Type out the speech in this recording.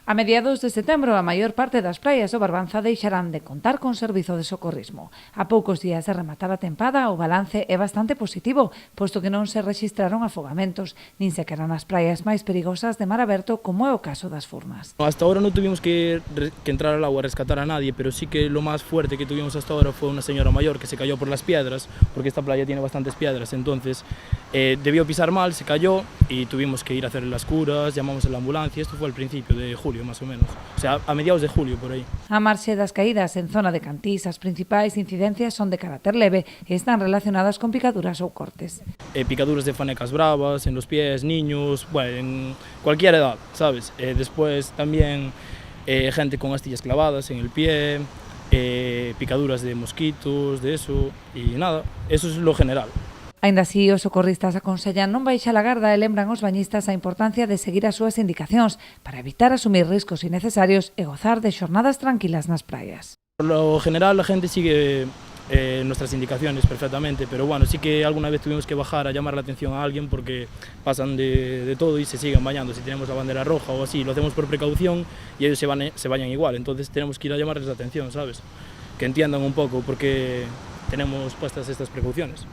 A mediados de setembro, a maior parte das praias do Barbanza deixarán de contar con servizo de socorrismo. A poucos días de rematar a tempada, o balance é bastante positivo, posto que non se rexistraron afogamentos, nin sequera nas praias máis perigosas de mar aberto, como é o caso das Furnas. Hasta ahora no tuvimos que entrar al agua a rescatar a nadie, pero sí que lo más fuerte que tuvimos hasta ahora fue una señora mayor que se cayó por las piedras, porque esta playa tiene bastantes piedras, entonces debió pisar mal, se cayó y tuvimos que ir a hacer las curas, llamamos a la ambulancia. Esto fue al principio de julio más o menos, o sea, a mediados de julio por aí. A marxe das caídas en zona de Cantís, as principais incidencias son de carácter leve e están relacionadas con picaduras ou cortes. Picaduras de fanecas bravas, en los pies, niños, bueno, en cualquier edad, ¿sabes? Después también gente con astillas clavadas en el pie, picaduras de mosquitos, de eso, y nada, eso es lo general. Aínda así, os socorristas aconsellan non baixar a garda e lembran aos bañistas a importancia de seguir as súas indicacións para evitar asumir riscos innecesarios e gozar de xornadas tranquilas nas praias. Por lo general la gente sigue nuestras indicaciones perfectamente, pero bueno, sí que alguna vez tuvimos que bajar a llamar la atención a alguien porque pasan de todo y se siguen bañando. Si tenemos la bandera roja o así, lo hacemos por precaución y ellos se bañan igual, entonces tenemos que ir a llamarles la atención, ¿sabes? Que entiendan un poco por qué tenemos puestas estas precauciones.